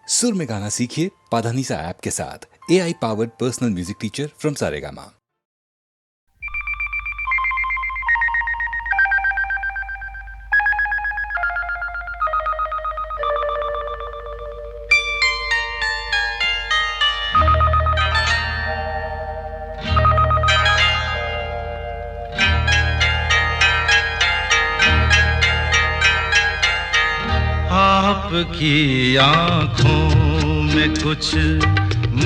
सुर में गाना सीखिए पाधानीसा ऐप के साथ। AI powered personal music teacher from Saregama. आपकी आँखों में कुछ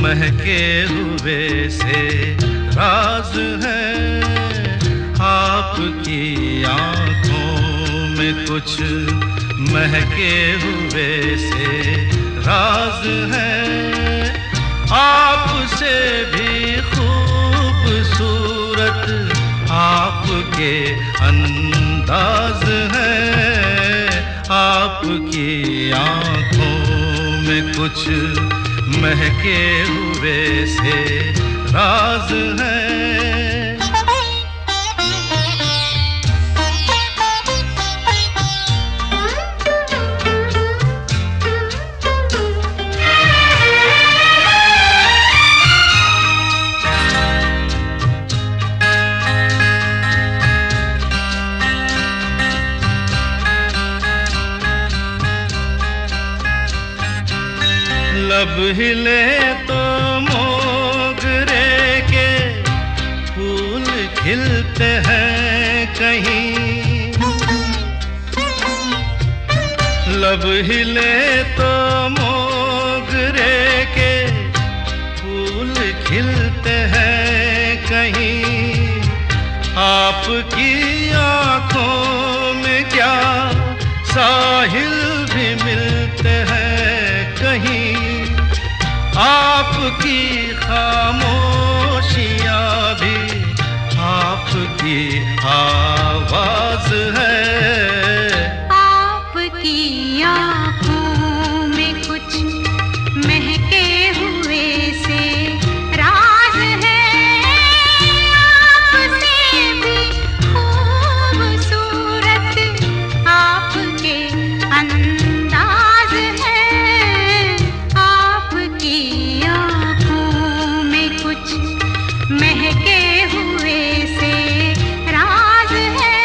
महके हुए से राज है। आपकी आँखों में कुछ महके हुए से राज है। आपसे भी खूबसूरत आपके अंदाज है। आपकी आँखों में कुछ महके हुए से राज है। लब हिले तो मोगरे के फूल खिलते हैं कहीं। लब हिले तो मोगरे के फूल खिलते हैं कहीं। आपकी आँखों में क्या साहिल भी मिलते हैं कहीं। आपकी खामोशियाँ भी आपकी आवाज़ है। आपकी आँखों में कुछ महके हुए से राज है। आपसे भी खूबसूरत आपके अंदाज है। आपकी आँखों में कुछ महके हुए से राज है।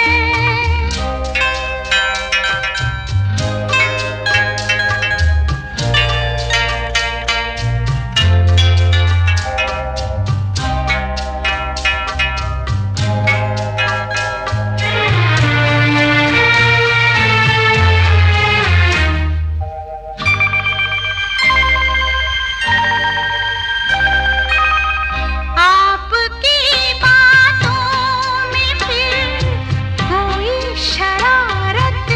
आपकी बातों में फिर कोई शरारत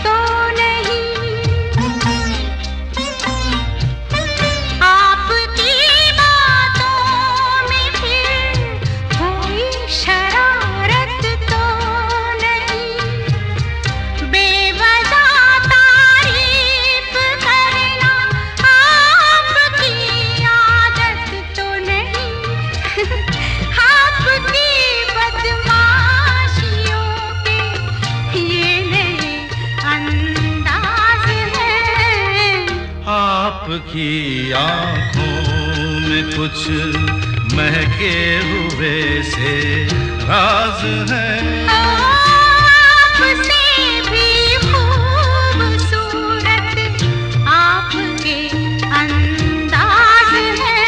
तो नहीं। आपकी बातों में फिर कोई शरारत तो नहीं। बेवजह तारीफ करना आपकी आदत तो नहीं। आपकी बदमाशियों के ये नए अंदाज है। आपकी आँखों में कुछ महके हुए से राज है। आपसे भी खूबसूरत आपके अंदाज है।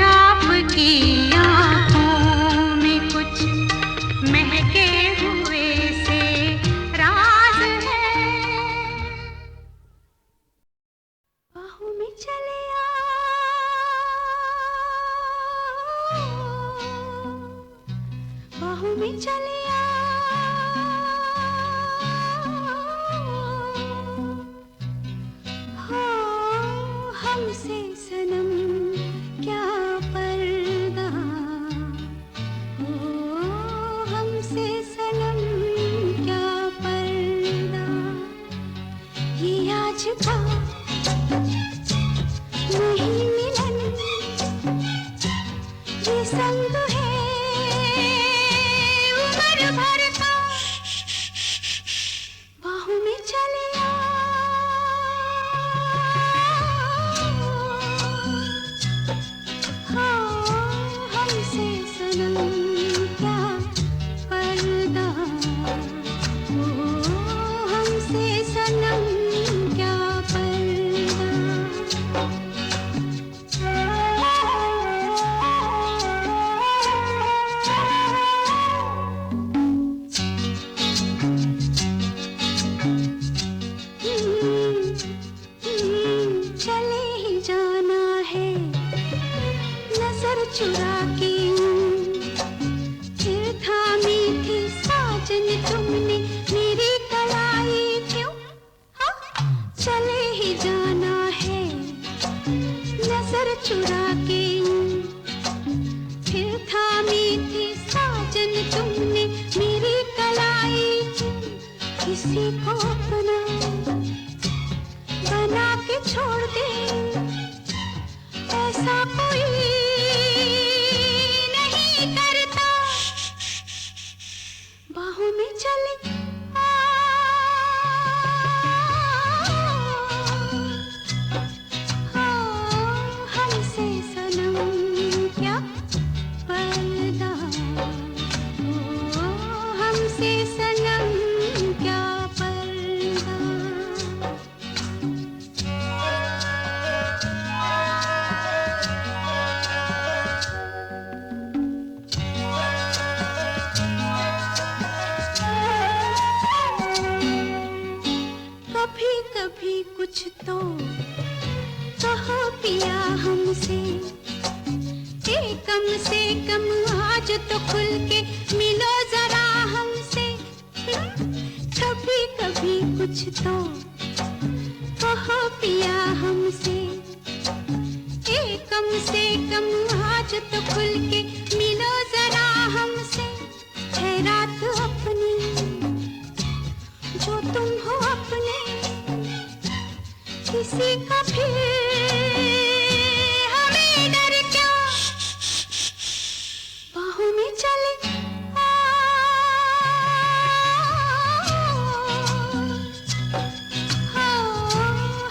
आपकी आँखों में कुछ महके हुए से राज है। बाहों में चले बाहों में चले हो हमसे सनम क्या पर्दा। हो हमसे सनम क्या पर्दा। ये आज का नहीं मिलन ये संग है उम्र भर का। बाहों में चले आ चुरा के फिर थामी थी साजन तुमने मेरी कलाई क्यों? हाँ? चले ही जाना है नजर चुरा के फिर थामी थी साजन तुमने मेरी कलाई क्यों? किसी को अपना बना के छोड़ दे ऐसा कोई नहीं करता बाहों में चले हमसे सनम क्या पर्दा हमसे सनम क्या पर्दा कभी कभी कुछ तो कहो पिया हमसे कम से कम आज तो खुल के मिलो जरा हमसे कभी कभी कुछ तो कहो पिया हमसे कम से कम आज तो खुल के मिलो जरा हमसे है रात अपनी जो तुम हो अपने किसी का फिर हमें डर क्या बाहों में चले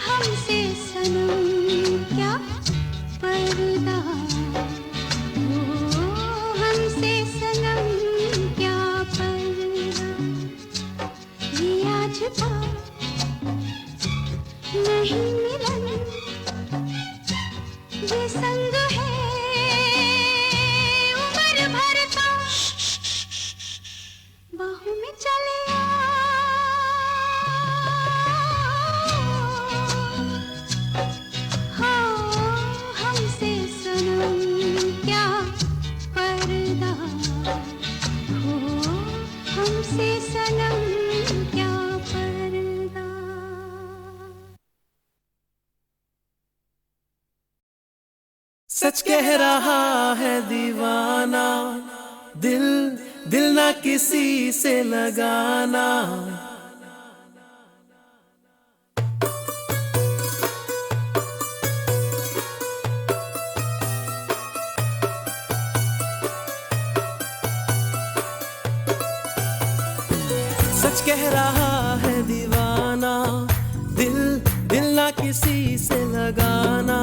हमसे सनम क्या पर्दा हमसे सनम क्या पर्दा ये आज बात नहीं मिलन ये संग है उम्र भर का बाहों में चले हमसे सनम क्या पर्दा हमसे सनम क्या पर्दा सच कह रहा है दीवाना दिल दिल ना किसी से लगाना सच कह रहा है दीवाना दिल दिल ना किसी से लगाना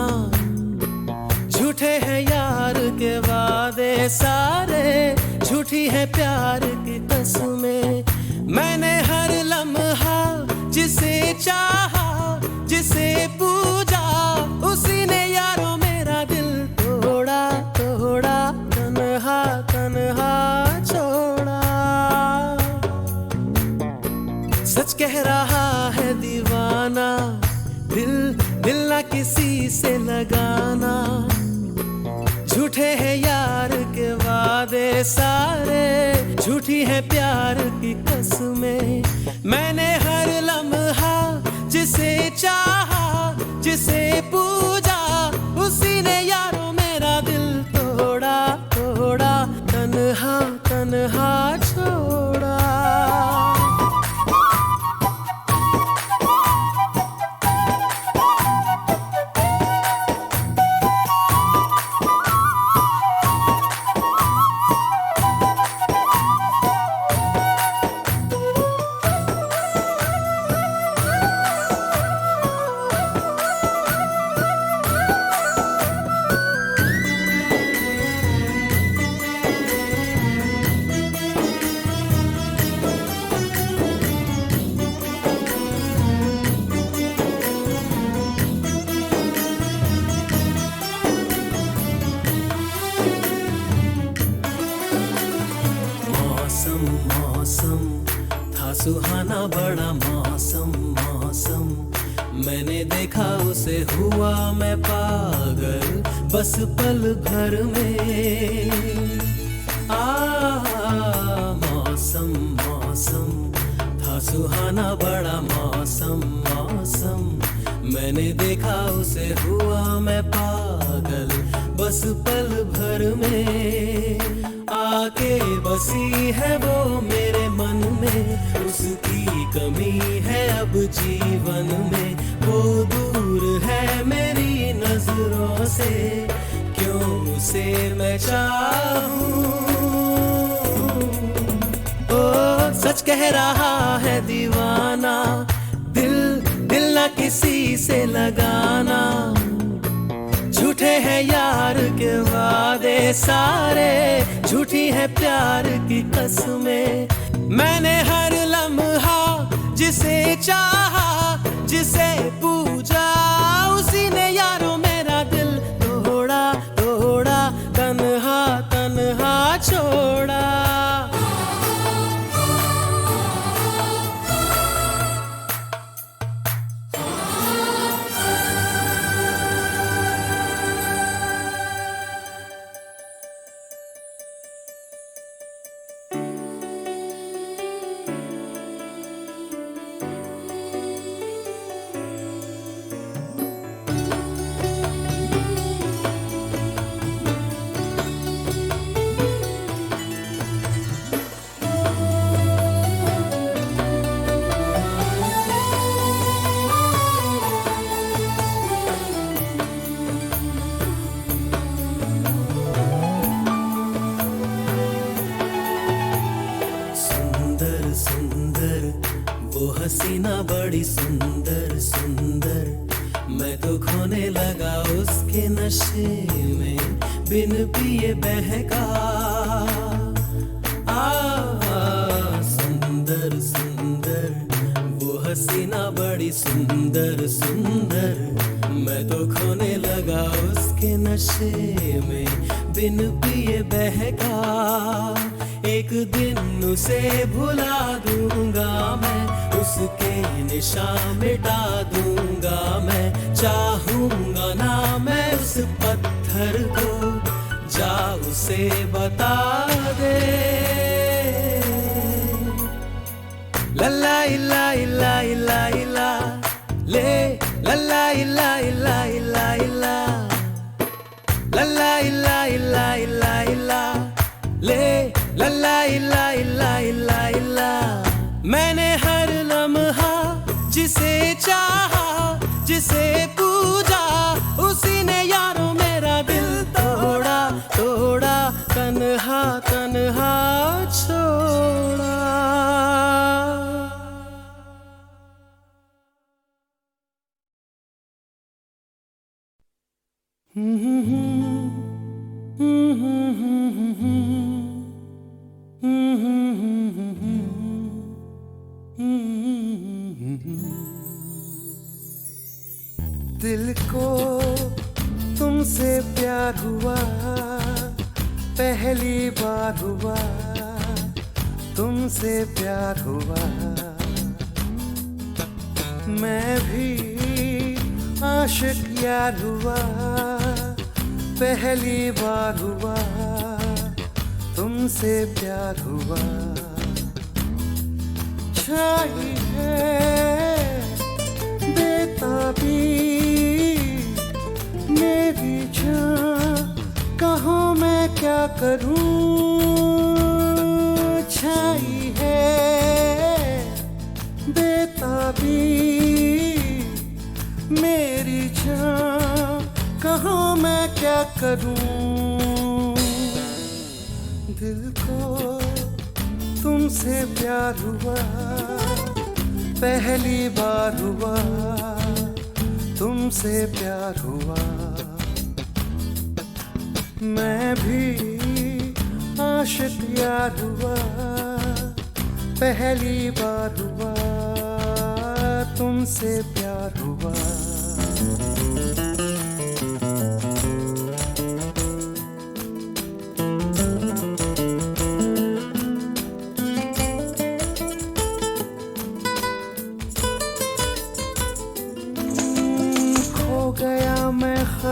झूठे हैं यार के वादे सारे झूठी है प्यार की कसमें मैंने हर लम्हा जिसे चाहा जिसे पूजा उसी ने यारों मेरा दिल तोड़ा तोड़ा तन्हा तन्हा छोड़ा सच कह रहा है दीवाना दिल दिल ना किसी से लगाना झूठे हैं यार के वादे सारे झूठी है प्यार की कसमें मैंने हर लम्हा जिसे चाहा जिसे पूजा उसी ने यारों मेरा दिल तोड़ा तोड़ा तन्हा तन्हा छोड़ा सुहाना बड़ा मौसम मौसम मैंने देखा उसे हुआ मैं पागल बस पल भर में। मौसम मौसम था सुहाना बड़ा मौसम मौसम। मैंने देखा उसे हुआ मैं पागल बस पल भर में। आके बसी है वो मेरे मन में, उसकी कमी है अब जीवन में। वो दूर है मेरी नजरों से, क्यों उसे मैं चाहूं। ओ सच कह रहा है दीवाना, दिल दिल ना किसी से लगाना। झूठे हैं यार के वादे सारे, झूठी है प्यार की कसमें। मैंने हर लम्हा जिसे चाहा, जिसे पूजा, उसी ने यारों मेरा दिल तोड़ा तोड़ा, तन्हा तन्हा छोड़ा। वो हसीना बड़ी सुंदर सुंदर, मैं तो खोने लगा उसके नशे में, बिन पिए बहका। सुंदर सुंदर वो हसीना बड़ी सुंदर सुंदर, मैं तो खोने लगा उसके नशे में, बिन पिए बहका। एक दिन उसे भुला दूंगा मैं, उसके निशान मिटा दूंगा मैं। चाहूंगा ना मैं उस पत्थर को, जा उसे बता दे। लल्ला इला इला इला इला ले, लल्ला इला इला इला इला, लल्ला इला इला इला इला ले, लल्ला इला इला इला इला। मैंने हर लम्हा जिसे चाहा, जिसे पूजा, उसी ने यारों मेरा दिल तोड़ा तोड़ा, तन्हा तन्हा छोड़ा। दिल को तुमसे प्यार हुआ, पहली बार हुआ, तुमसे प्यार हुआ। मैं भी आशिक यार हुआ, पहली बार हुआ, तुमसे प्यार हुआ। चाहिए बेताबी मेरी जान, कहो मैं क्या करूं। छाई है बेताबी मेरी जान, कहो मैं क्या करूं। दिल को तुमसे प्यार हुआ, पहली बार हुआ, तुमसे प्यार हुआ। मैं भी आशिक यार हुआ, पहली बार हुआ, तुमसे प्यार हुआ।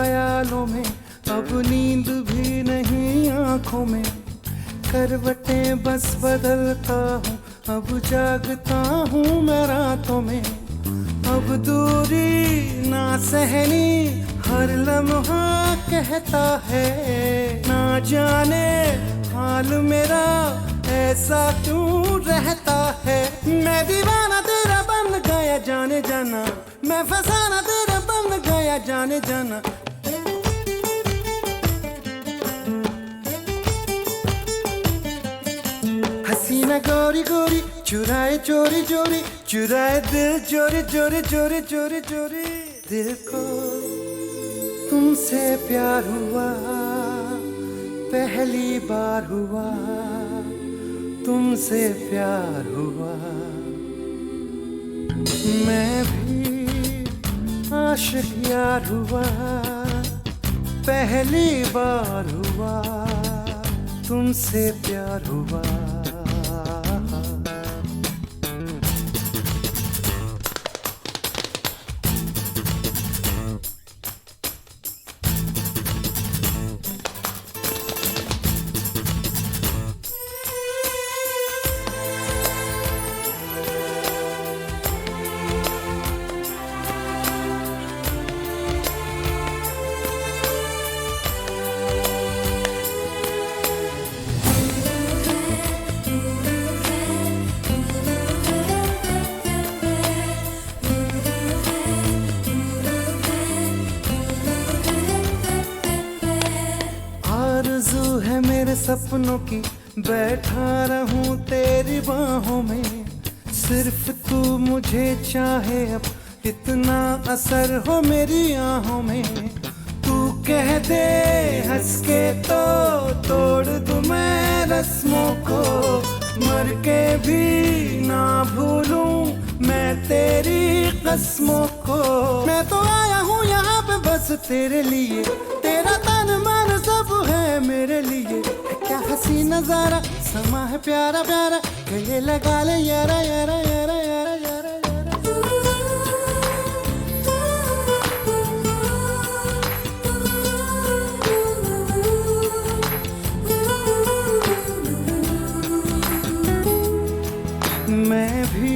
ख्यालों में, अब नींद भी नहीं आंखों में। करवटें बस बदलता हूँ, अब जागता हूँ मैं रातों में। अब दूरी ना सहनी, हर लम्हा कहता है, ना जाने हाल मेरा ऐसा क्यों रहता है। मैं दीवाना तेरा बन गया जाने जाना, मैं फसाना तेरा बन गया जाने जाना। हसीना गोरी गोरी चुराए चोरी चोरी, चुराए दिल चोरी चोरी चोरी चोरी चोरी। दिल को तुमसे प्यार हुआ, पहली बार हुआ, तुमसे प्यार हुआ। मैं भी आशिक यार हुआ, पहली बार हुआ, तुमसे प्यार हुआ। आरज़ू है मेरे सपनों की, बैठा रहूं तेरी बाहों में। सिर्फ तू मुझे चाहे, अब इतना असर हो मेरी आहों में। तू कह दे हंस के तो तोड़ दूं मैं रस्मों को, मर के भी ना भूलूं मैं तेरी कस्मों को। मैं तो आया हूँ यहाँ पे बस तेरे लिए, तेरा तन मन सब है मेरे लिए। क्या हसी नजारा समा है प्यारा प्यारा, गले लगा ले यारा यारा यारा यारा यारा यारा। मैं भी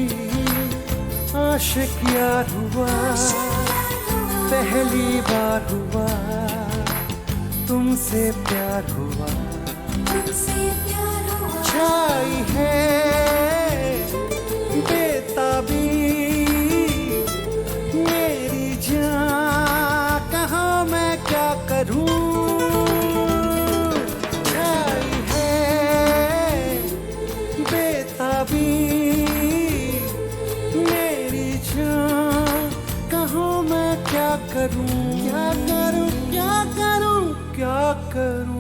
आशिक यार हुआ, पहली बार हुआ, तुमसे प्यार हुआ। छाई है बेताबी मेरी जान, कहाँ मैं क्या करूं। छाई है बेताबी मेरी जान, कहाँ मैं क्या करूं। क्या करूं क्या करूं क्या करूं।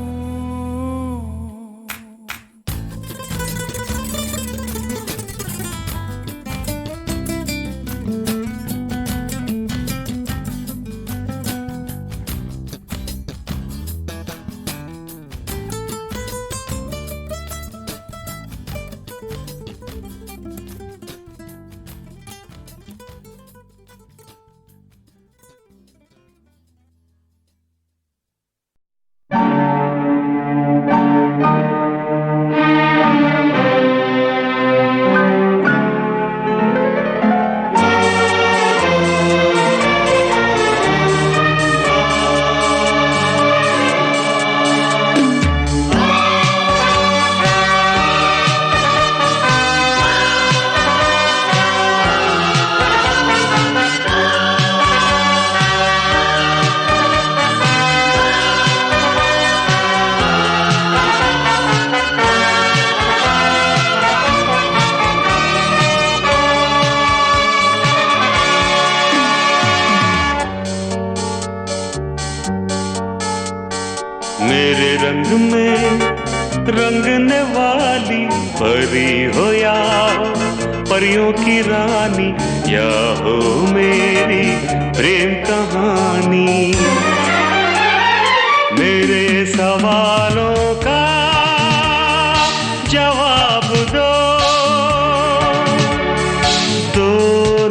मेरे रंग में रंगने वाली परी हो या हो परियों की रानी, या हो मेरी प्रेम कहानी। मेरे सवालों का जवाब दो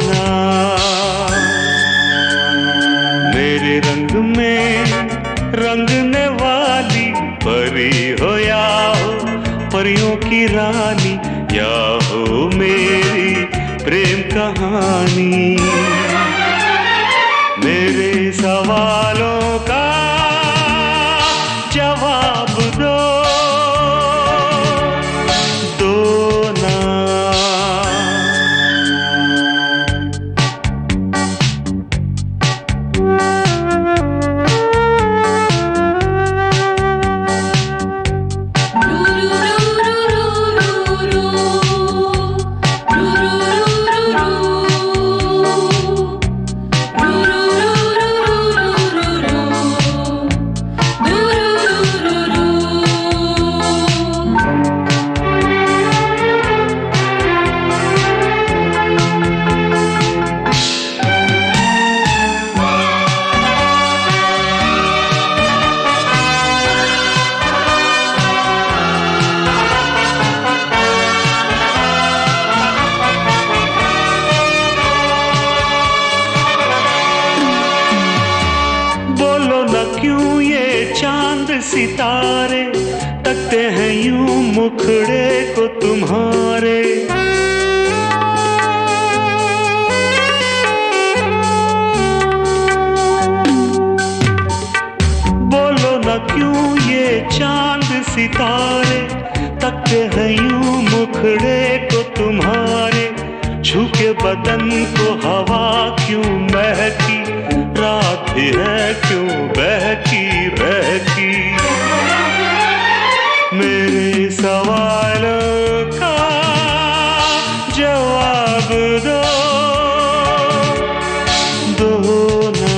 ना। मेरे रंग में रानी या हो मेरी प्रेम कहानी। मेरे सवालों का जवाब दो ना। क्यों ये चांद सितारे तकते हैं यूं मुखड़े को तुम्हारे। बोलो ना क्यों ये चांद सितारे तकते हैं यूं मुखड़े को तुम्हारे। छू के बदन को हवा क्यों महकी, रात भी है क्यों बहकी बहकी। मेरे सवालों का जवाब दो ना।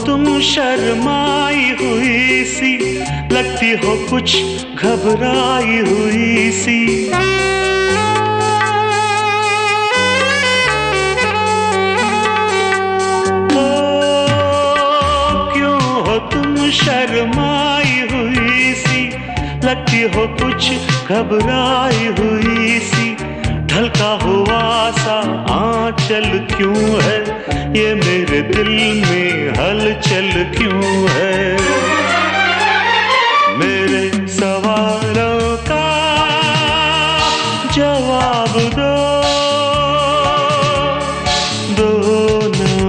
तुम शर्माई हुई सी, लगती हो कुछ घबराई हुई सी। ओ क्यों हो तुम शर्माई हुई सी, लगती हो कुछ घबराई हुई सी। ढलका हुआ सा आंचल क्यों है, ये मेरे दिल में हलचल क्यों है। मेरे सवालों का जवाब दो ना।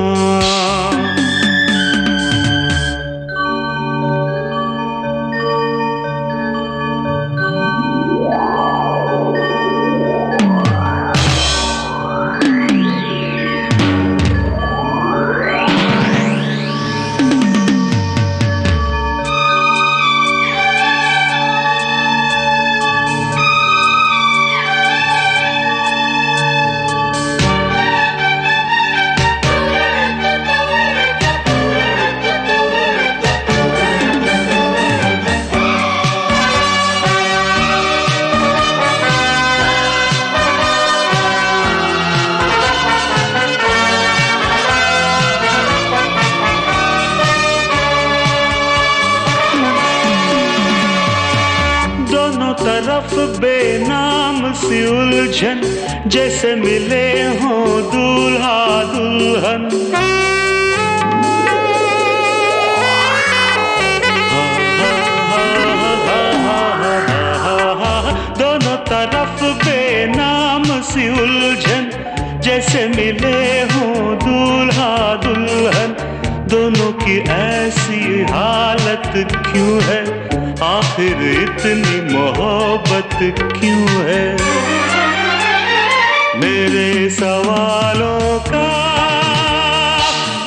तरफ बेनाम सी उलझन, जैसे मिले हों दूल्हा दुल्हन। दोनों तरफ बेनाम सी उलझन, जैसे मिले हों दूल्हा दुल्हन। दोनों की ऐसी हालत क्यों है, आखिर इतनी मोहब्बत क्यों है। मेरे सवालों का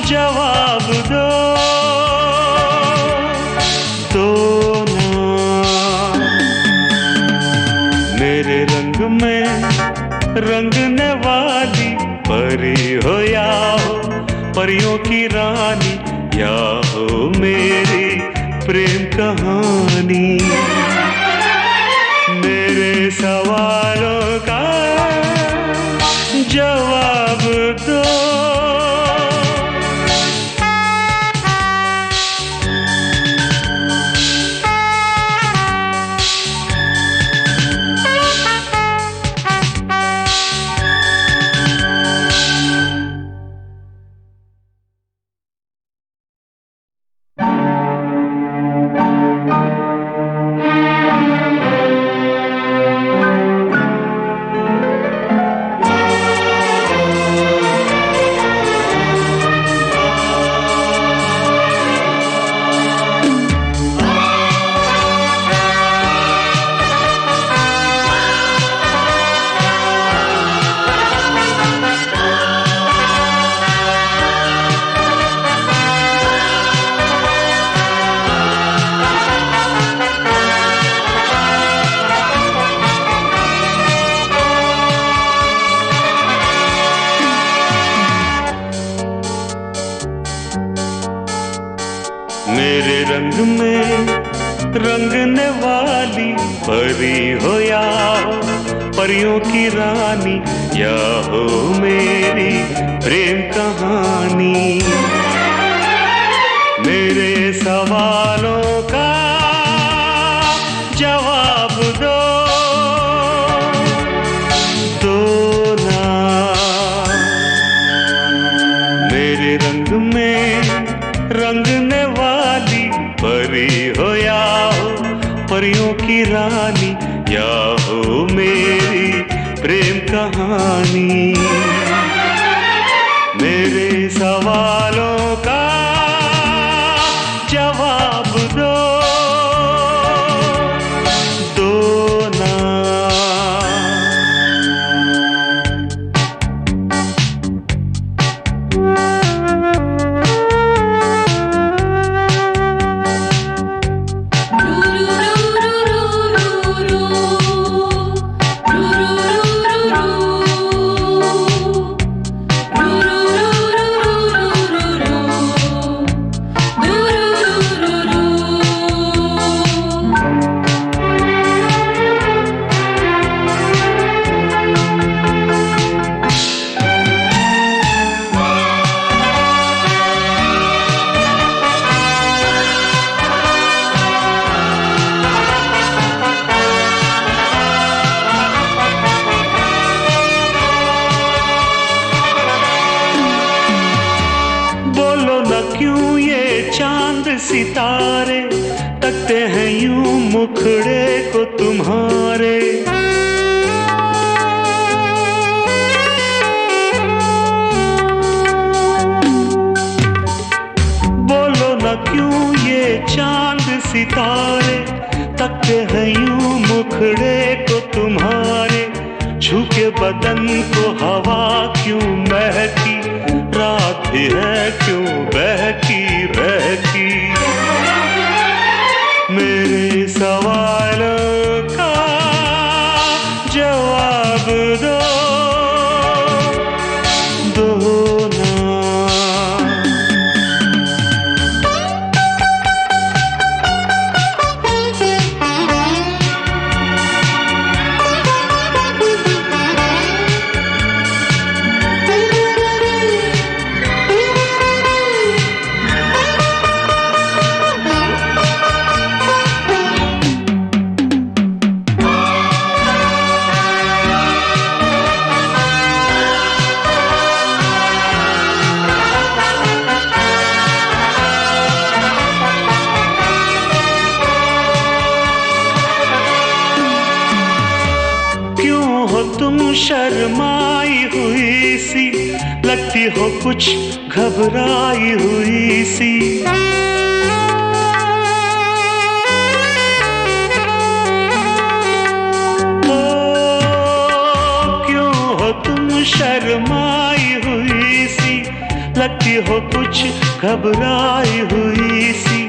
जवाब दो ना। मेरे रंग में रंगने वाली परी हो या हो परियों की रानी, या हो मेरी प्रेम कहानी। मेरे सवालों का जवाब दो। मेरे रंग में रंगने वाली परी हो या हो परियों की रानी, या हो मेरी प्रेम कहानी। मेरे सवालों का जवाब दो, दो ना। मेरे रंग में रंगने वाली परी हो या हो परियों की रानी, या हो मेरी प्रेम कहानी। मेरे सवालों का जवाब दो, दो ना। क्यों ये चांद सितारे तकते हैं यूं मुखड़े को तुम्हारे। बोलो ना क्यों ये चांद सितारे तकते हैं यूं मुखड़े को तुम्हारे। छू के बदन को हवा क्यों महकी, रात भी है क्यों बहकी बहकी। मेरे सवालों का जवाब दो, दो ना। तुम शर्माई हुई सी, लगती हो कुछ घबराई हुई सी। ओ क्यों हो तुम शर्माई हुई सी, लगती हो कुछ घबराई हुई सी।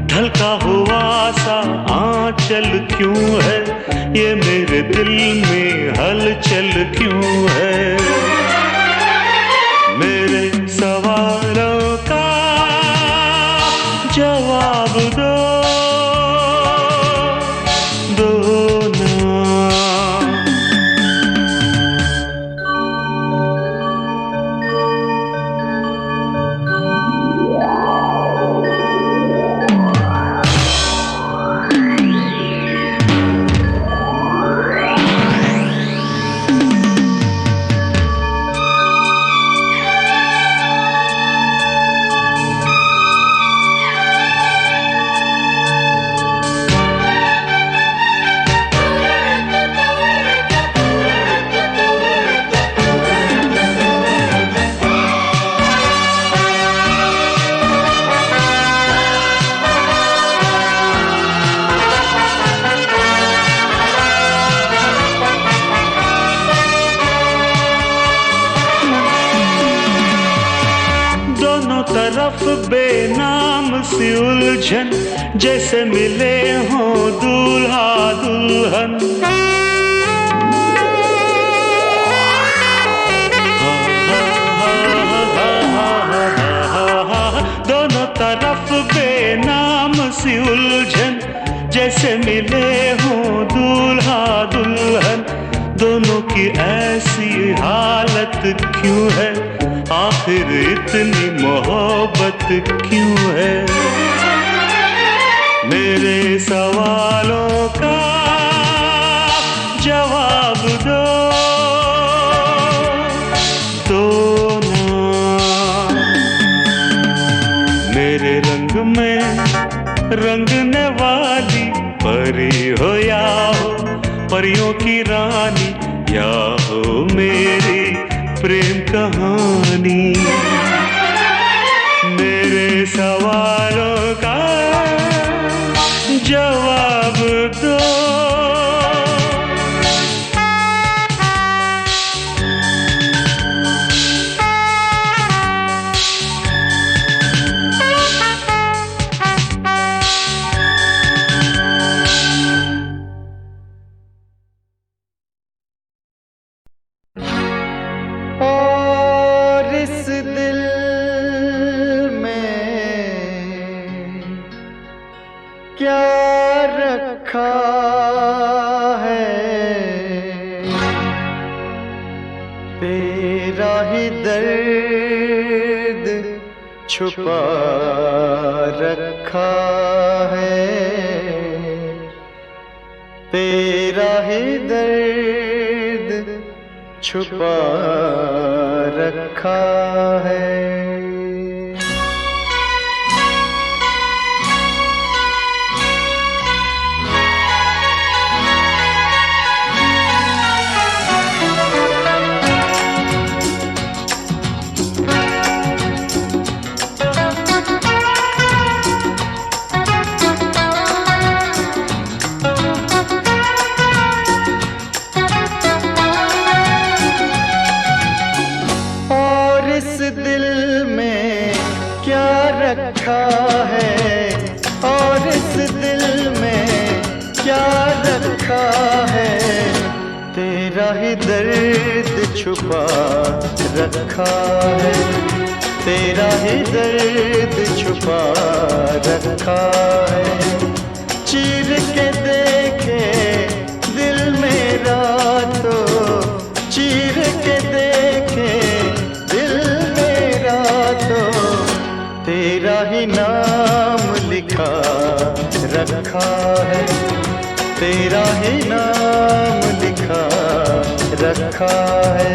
ढलका हुआ सा आंचल क्यों है, ये मेरे दिल में हलचल क्यों है। तरफ बेनाम सी उलझन, जैसे मिले हों दूल्हा दुल्हन। दोनों तरफ बेनाम सी उलझन, जैसे मिले हों दूल्हा दुल्हन। दोनों की ऐसी हालत क्यों है, आखिर इतनी मोहब्बत क्यों है? मेरे सवालों का जवाब दो ना। मेरे रंग में रंगने वाली परी हो या हो परियों की रानी, या हो मेरी प्रेम कहानी। मेरे सवालों का जवाब दो। छुपा रखा है, तेरा ही दर्द छुपा रखा है। दर्द छुपा रखा है, तेरा ही दर्द छुपा रखा है। चीर के देखे दिल मेरा तो, चीर के देखे दिल मेरा तो, तेरा ही नाम लिखा रखा है, तेरा ही नाम लिखा रखा है।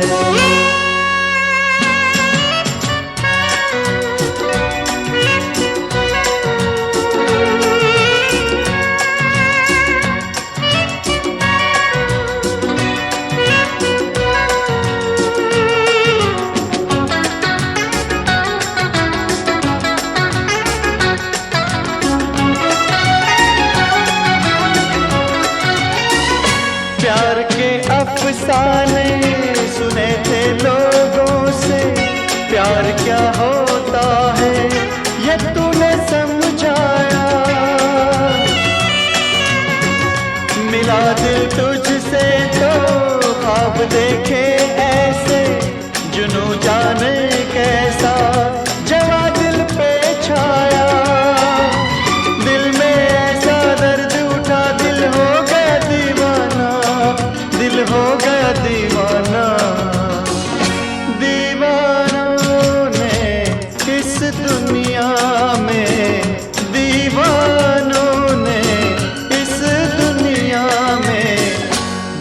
प्यार के अफसाने सुने थे लोगों से, प्यार क्या होता है ये तूने समझाया। मिला दिल तुझसे तो ख्वाब देखे ऐसे, जुनू जाने कैसा जवा दिल पे छाया। दिल में ऐसा दर्द उठा, दिल हो गया दीवाना, दिल हो गया दीवाना। दीवानों ने इस दुनिया में, दीवानों ने इस दुनिया में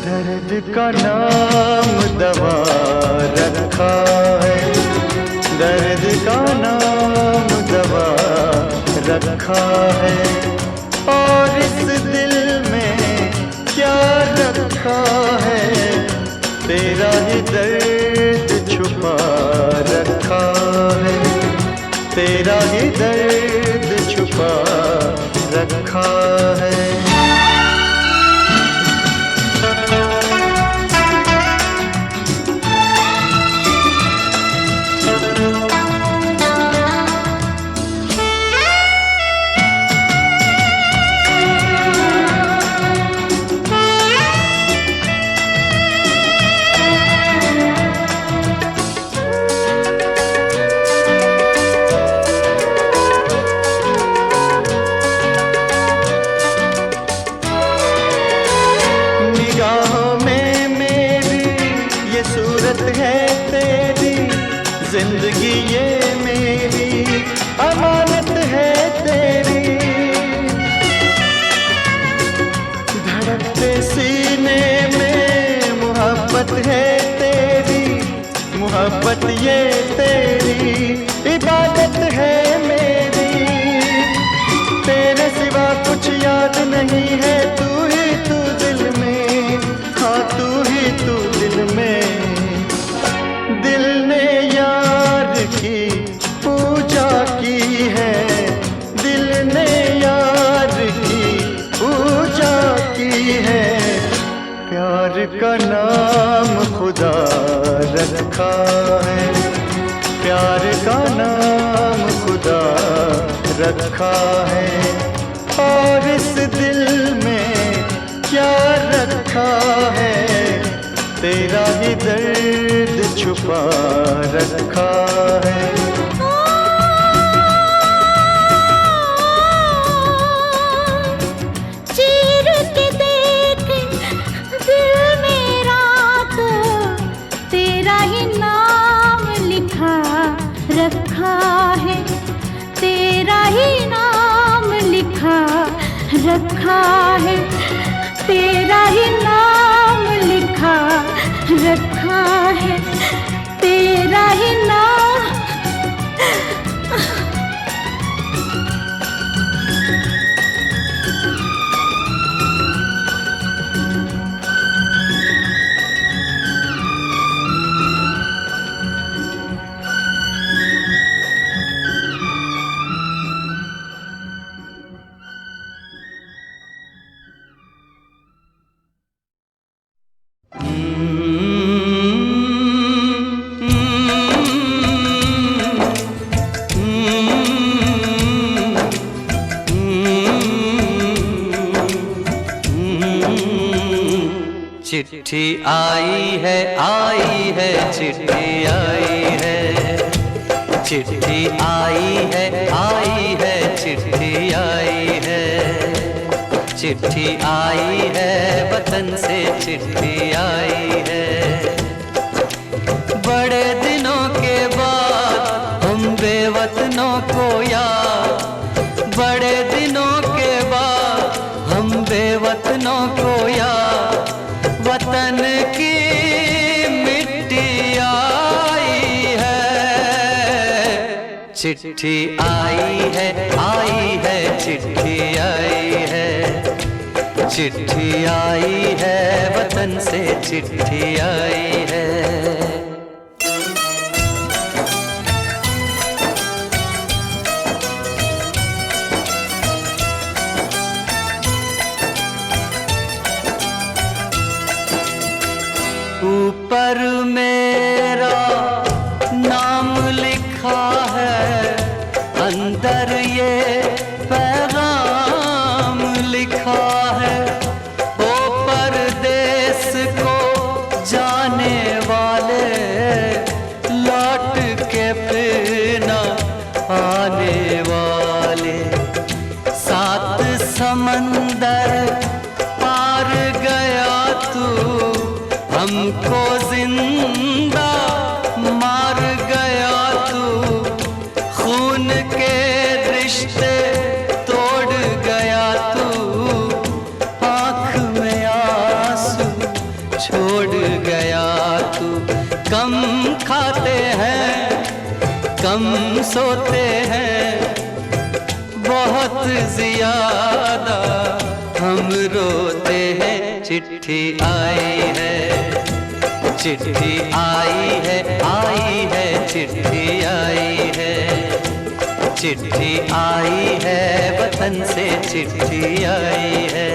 दर्द का नाम दवा रखा है, दर्द का नाम दवा रखा है। और इस दिल में क्या रखा है, तेरा ही दर्द छुपा रखा है, तेरा ही दर्द छुपा रखा है। निगाहों में मेरी ये सूरत है तेरी, जिंदगी ये मेरी अमानत है तेरी। धड़कते सीने में मोहब्बत है तेरी, मोहब्बत ये तेरी इबादत है मेरी। तेरे सिवा कुछ याद नहीं है, तू ही तू दिल में, हाँ तू ही तू दिल में। दिल ने यार की पूजा की है, दिल ने यार की पूजा की है। प्यार का नाम खुदा रखा है, प्यार का नाम खुदा रखा है। और इस दिल में क्या रखा है, तेरा ही दर्द छुपा रखा है। चीर के देख दिल मेरा तो तेरा ही नाम लिखा रखा है, तेरा ही नाम लिखा रखा है, तेरा ही नाम लिखा रखा है, तेरा ही नाम। चिट्ठी आई है चिट्ठी आई है, चिट्ठी आई है चिट्ठी आई है, चिट्ठी आई है वतन से चिट्ठी आई है। बड़े दिनों के बाद हम बेवतनों को याद, बड़े दिनों के बाद हम बेवतनों को याद, वतन की मिट्टी आई है। चिट्ठी आई है चिट्ठी आई है, चिट्ठी आई है वतन से चिट्ठी आई है। ऊपर मेरा नाम लिखा है, अंदर ये पैगाम लिखा है। ओ परदेस को जाने वाले, लौट के फिर न आने वाले। सात समंदर पार गया तू, हमको जिंदा मार गया तू। खून के रिश्ते तोड़ गया तू, आँख में आंसू छोड़ गया तू। कम खाते हैं कम सोते हैं, बहुत ज्यादा हम रोते हैं। चिट्ठी आई है चिट्ठी आई है चिट्ठी आई है, चिट्ठी आई है वतन से चिट्ठी आई है।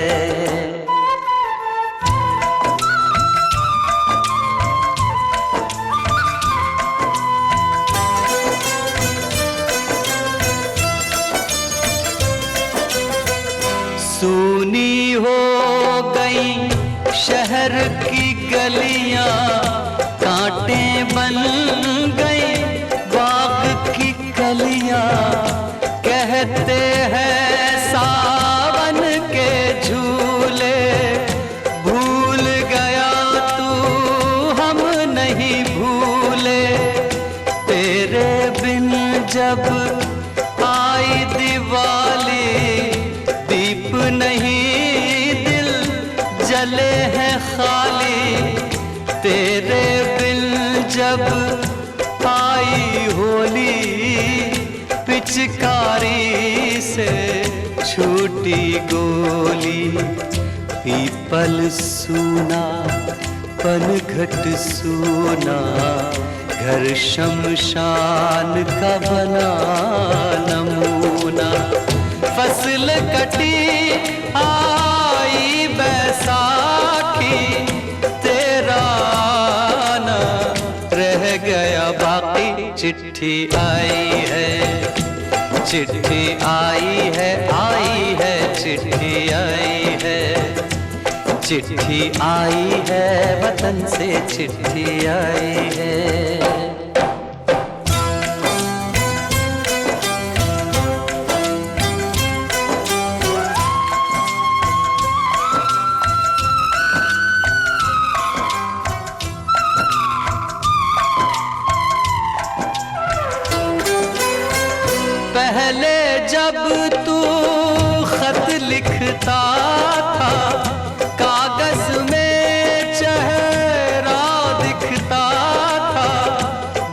सूनी हो गई शहर की गलियां, कांटे बन गई बाग की कलियां। कहते हैं सावन के झूले भूल जब आई दिवाली, दीप नहीं दिल जले हैं खाली, तेरे बिन जब आई होली, पिचकारी से छूटी गोली, पीपल सूना पनघट सूना, घर शमशान का बना नमूना, फसल कटी आई बैसाखी, तेरा आना रह गया बाकी, चिट्ठी आई है, चिट्ठी आई है, आई है, चिट्ठी आई है, चिट्ठी आई है, वतन से चिट्ठी आई है। पहले जब तू खत लिखता था, कागज में चेहरा दिखता था,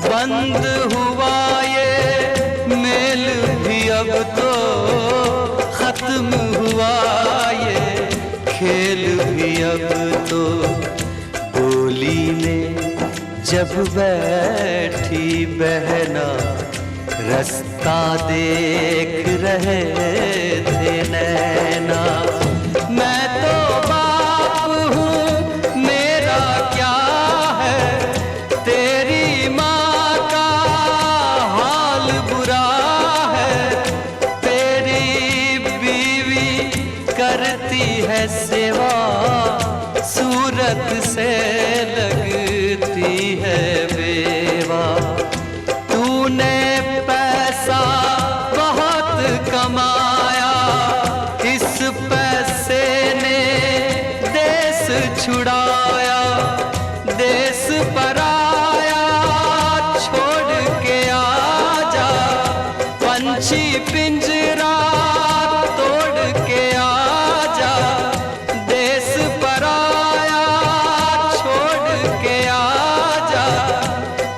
बंद हुआ ये मेल भी अब तो, खत्म हुआ ये खेल भी अब तो, डोली में जब बैठी बहना, रास्ता देख रहे थे नैना, मैं तो बाप हूँ मेरा क्या है, तेरी माँ का हाल बुरा है, तेरी बीवी करती है सेवा, सूरत से लगती है बेवा, तूने पैसा बहुत कमाया, इस पैसे ने देश छुड़ाया, देश पराया छोड़ के आजा, पंछी पिंजरा तोड़ के आजा, देश पराया छोड़ के आजा,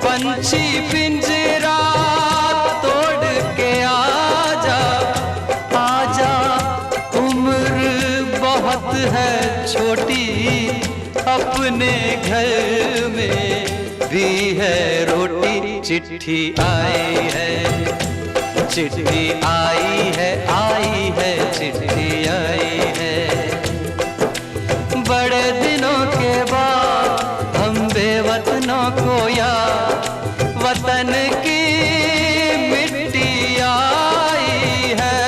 पंछी पिंजरा तोड़ के आजा, आजा उम्र बहुत है छोटी, अपने घर में भी है रोटी, चिट्ठी आई है, चिट्ठी आई है, आई है, चिट्ठी आई है, बड़े दिनों के बाद हम बेवतनों को याद, वतन की मिट्टी आई है,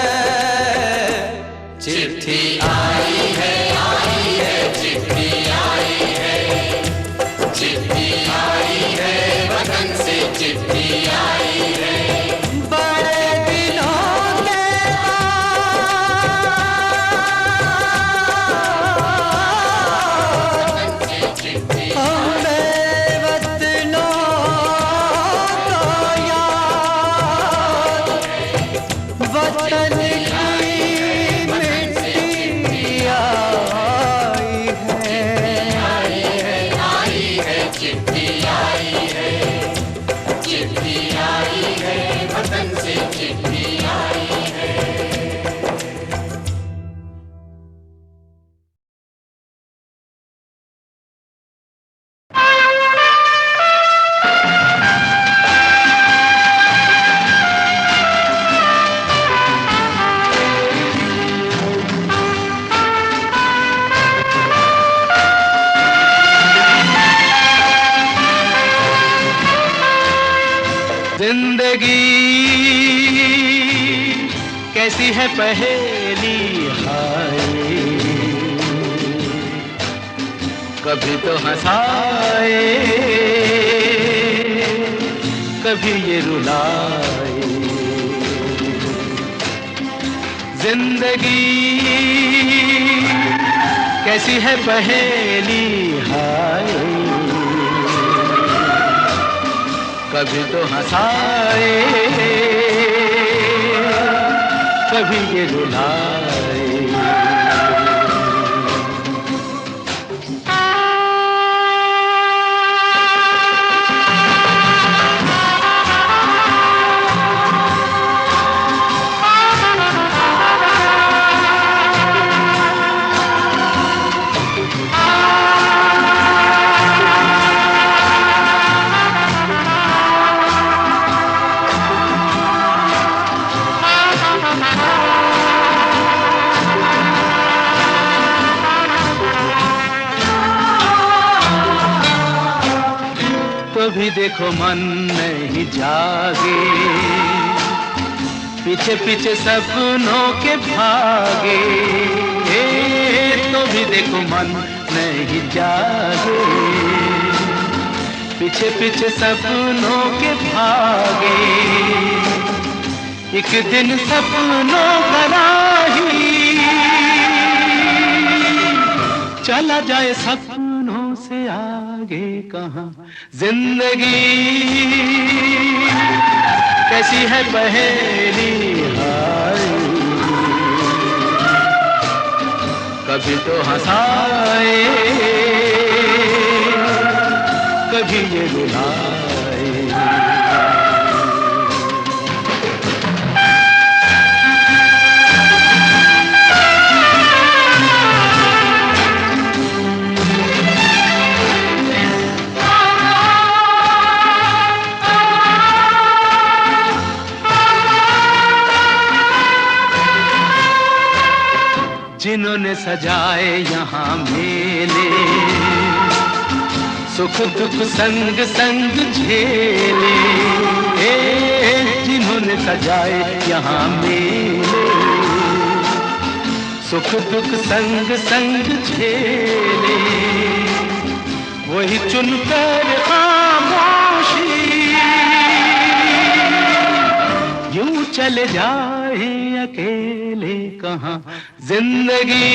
चिट्ठी आई है, आई है, चिट्ठी आई है, चिट्ठी आई है, वतन से चिट्ठी आई है, बड़े दिनों के कैसी है पहेली हाय, कभी तो हंसाए कभी ये रुलाए, जिंदगी कैसी है पहेली हाय, कभी तो हंसाए, कभी ये रुलाए। तो भी देखो मन नहीं जागे, पीछे पीछे सपनों के भागे। तो भी देखो मन नहीं जागे, पीछे पीछे सपनों के भागे। एक दिन सपनों का राही चला जाए सपनों से आगे कहाँ। जिंदगी कैसी है पहेली हाय, कभी तो हंसाए, कभी ये रुलाए। जिन्होंने सजाए यहाँ मेले, सुख दुख संग संग झेले। जिन्होंने सजाए यहाँ मेले, सुख दुख संग संग झेले। वही चुनकर खामोशी यूं चले जाए अकेले कहाँ। जिंदगी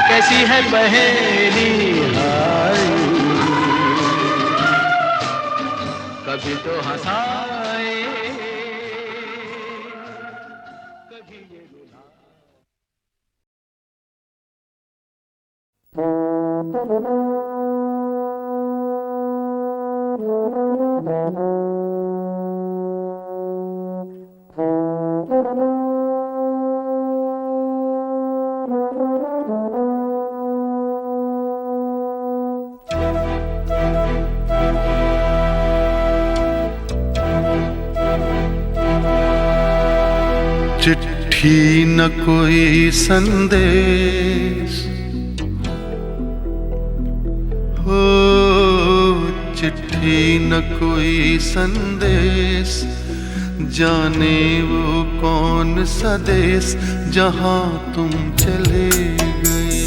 कैसी है पहेली हाय, कभी तो हंसाए, कभी ये रुलाए। चिट्ठी न कोई संदेश हो, चिट्ठी न कोई संदेश, जाने वो कौन सा देश जहाँ तुम चले गए।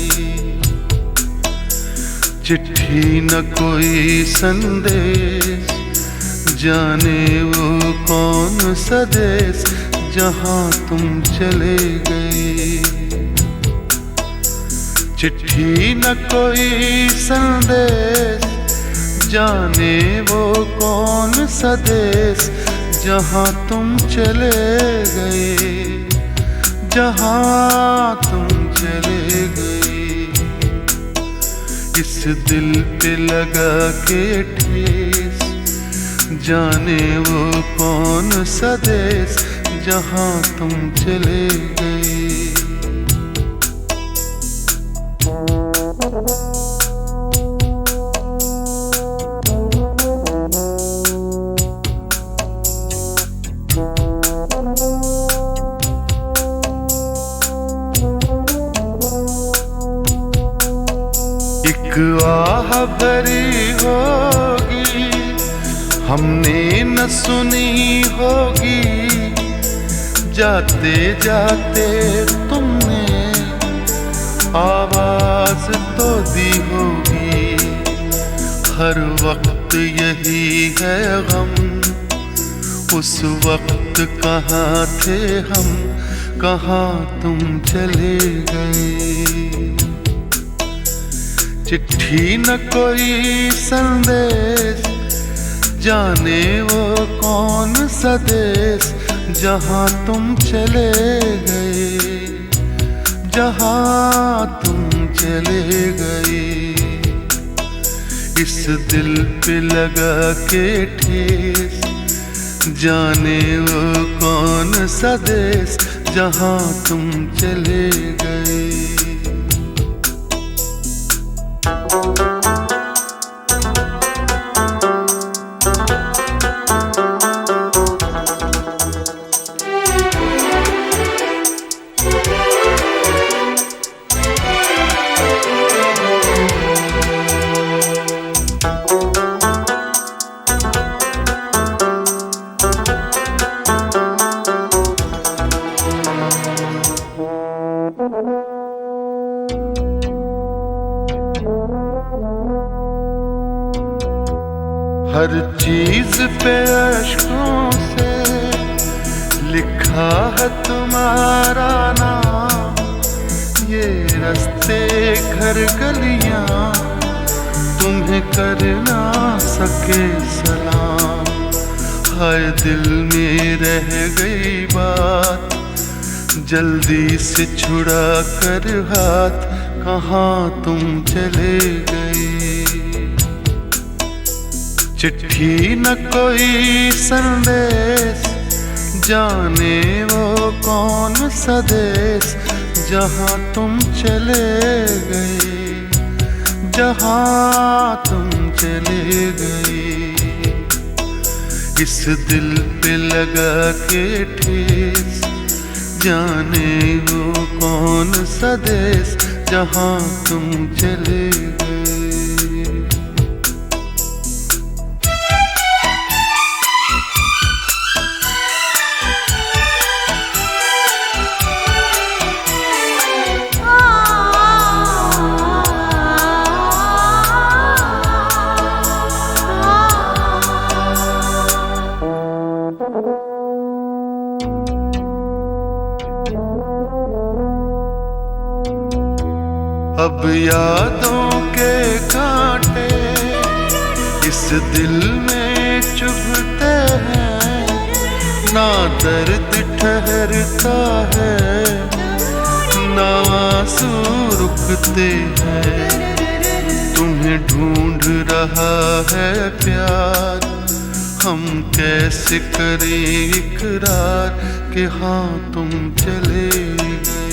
चिट्ठी न कोई संदेश, जाने वो कौन सा देश जहाँ तुम चले गए। चिट्ठी न कोई संदेश, जाने वो कौन सा देश जहाँ तुम चले गए, जहाँ तुम चले गए। इस दिल पे लगा के ठेस, जाने वो कौन सा देश जहाँ तुम चले गए। एक आह भरी होगी हमने न सुनी होगी, जाते जाते तुमने आवाज तो दी होगी। हर वक्त यही है गम, उस वक्त कहाँ थे हम, कहाँ तुम चले गए। चिट्ठी न कोई संदेश, जाने वो कौन सा देश जहाँ तुम चले गए, जहाँ तुम चले गए। इस दिल पे लगा के ठेस, जाने वो कौन सा देश जहाँ तुम चले गए। हर चीज पे अश्कों से लिखा है तुम्हारा नाम, ये रास्ते घर गलियां तुम्हें कर ना सके सलाम। हाय दिल में रह गई बात, जल्दी से छुड़ा कर हाथ, कहाँ तुम चले गए। चिट्ठी न कोई संदेश, जाने वो कौन सा देश जहाँ तुम चले गए, जहाँ तुम चले गए। इस दिल पे लगा के ठेस, जाने वो कौन सा देश जहाँ तुम चले गए। अब यादों के कांटे इस दिल में चुभते हैं, ना दर्द ठहरता है, ना आंसू रुकते हैं। तुम्हें ढूंढ रहा है प्यार, हम कैसे करें इकरार कि हाँ तुम चले गए।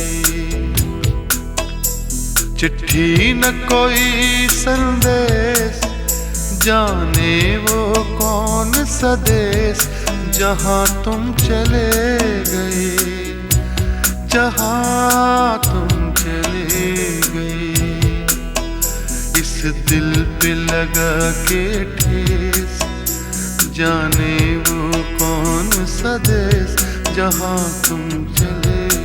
चिट्ठी न कोई संदेश, जाने वो कौन सा देश जहाँ तुम चले गए, जहाँ तुम चले गए। इस दिल पे लगा के ठेस, जाने वो कौन सा देश जहाँ तुम चले गए।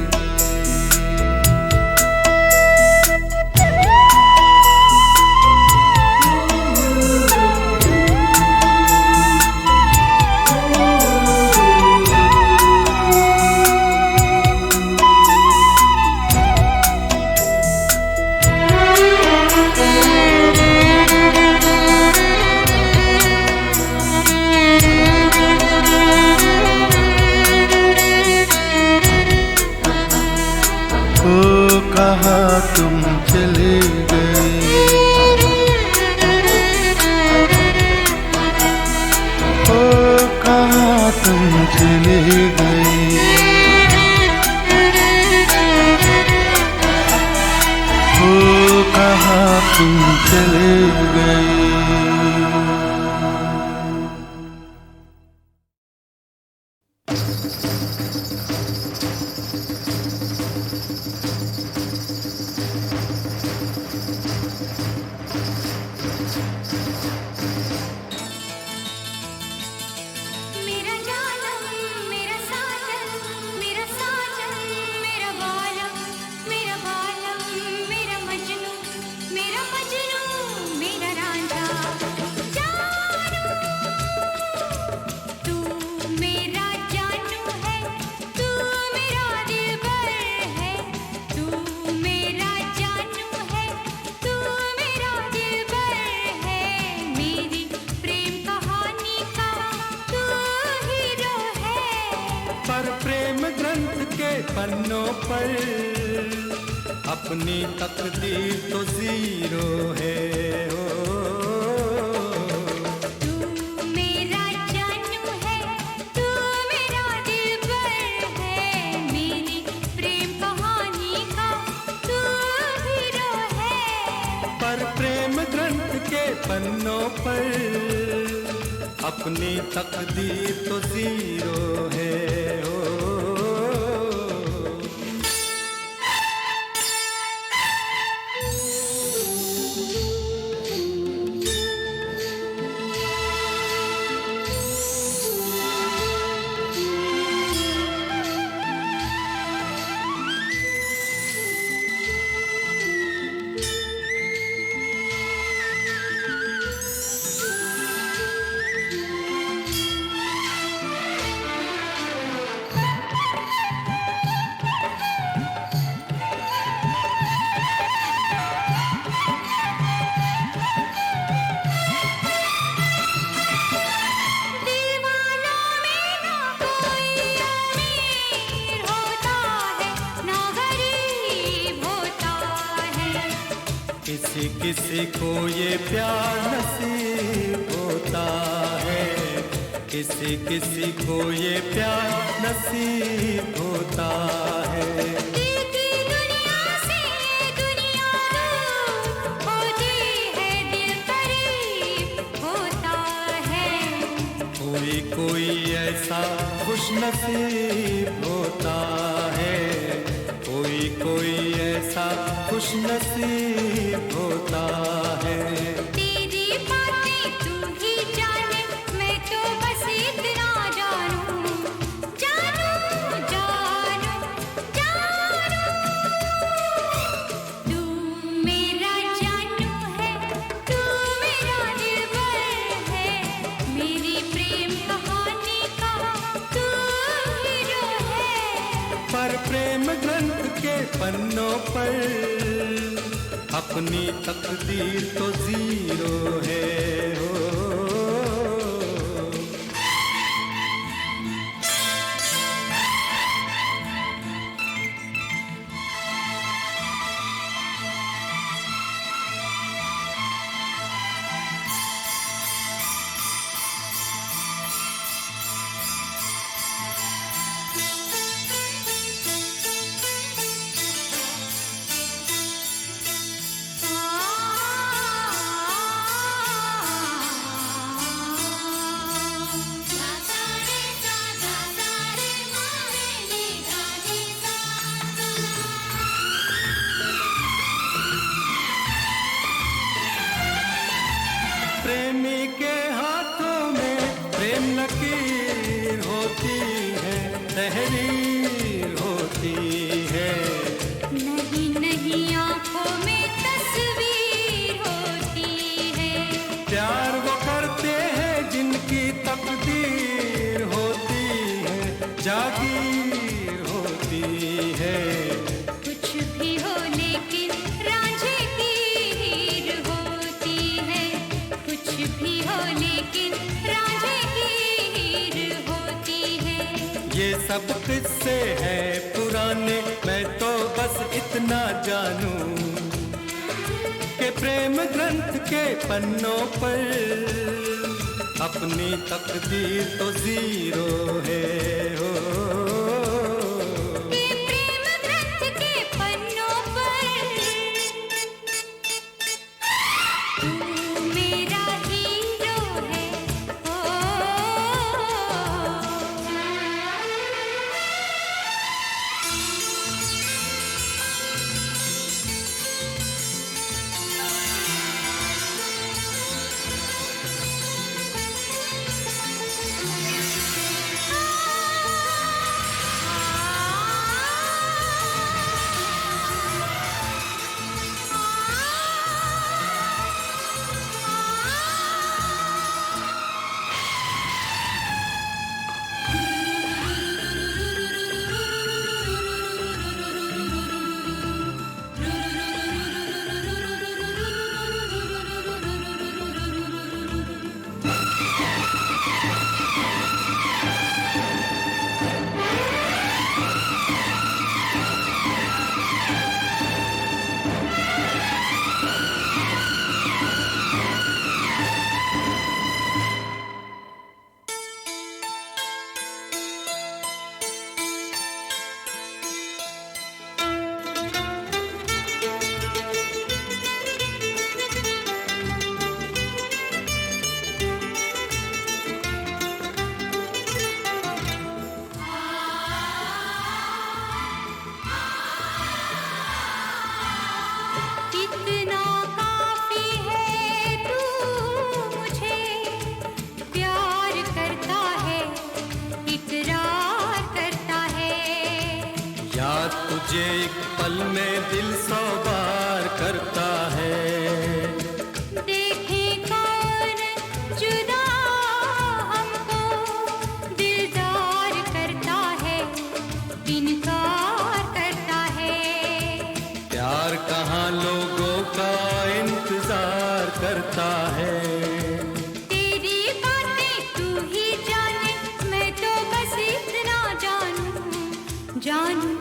कहाँ तुम चले गए, ओ कहाँ तुम चले गए। ओ कहाँ तुम चले गए। मेरा रांझा पर अपनी तकदीर तो जीरो है। तू मेरा जानू है, तू मेरा दिलबर है, मेरी प्रेम कहानी का तू हीरो है। पर प्रेम ग्रंथ के पन्नों पर अपनी तकदीर तो जीरो है। किसी किसी को ये प्यार नसीब होता है, किसी किसी को ये प्यार नसीब होता है। दुनिया से दुनिया दूर होती है, दिल करीब होता है। कोई कोई ऐसा खुश नसीब होता है, कोई कोई ऐसा खुश नसीब होता है। तेरी बातें तू ही जाने, मैं तो बस इतना जानू, जानू जानू जानू। तू मेरा जानू है, तू मेरा दिलबर है, मेरी प्रेम कहानी का तू हीरो है। पर प्रेम ग्रंथ के पन्नों पर अपनी तकदीर तो जीरो है। प्रेमी के हाथों में प्रेम लकीर होती है, तहरीर होती है। नहीं नहीं आंखों में तस्वीर होती है। प्यार वो करते हैं जिनकी तकदीर होती है, जागीर होती है। कुछ भी हो लेकिन रांझे की हीर होती है, कुछ भी हो लेकिन रांझे की हीर होती है। ये सब किस्से हैं पुराने, मैं तो बस इतना जानूं कि प्रेम ग्रंथ के पन्नों पर अपनी तकदीर तो जीरो है। ये प्रेम ग्रंथ के पन्नों पर तू मेरा हीरो है। तुझे एक पल में दिल 100 बार करता है। देखे कौन जुदा हमको दिलदार करता है, इनकार करता है। प्यार कहाँ लोगों का इंतजार करता है। तेरी बातें तू ही जाने, मैं तो बस इतना जानूं, जानूं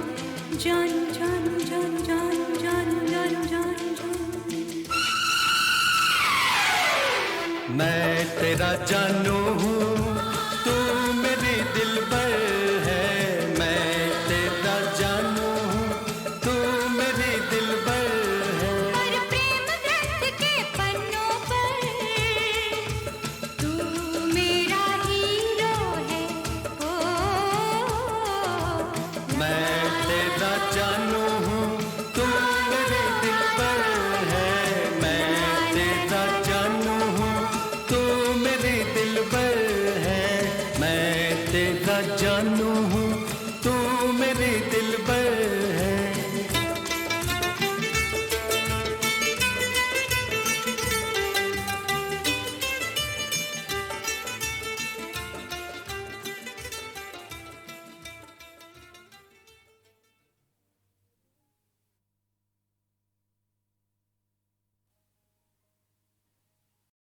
जानूं जानूं जानूं जानूं जानूं जानूं जानूं। मैं तेरा जानू हूँ, तू मेरी दिलबर है। मैं तेरा जानू हूँ, तू मेरी दिलबर है। और प्रेम ग्रंथ के पन्नों पर तू मेरा हीरो है। ओ मैं तेरा जानू हूँ, तू मेरे दिलबर है। मैं तेरा जानू हूँ, तू मेरी दिलबर है। मैं तेरा जानू हूँ।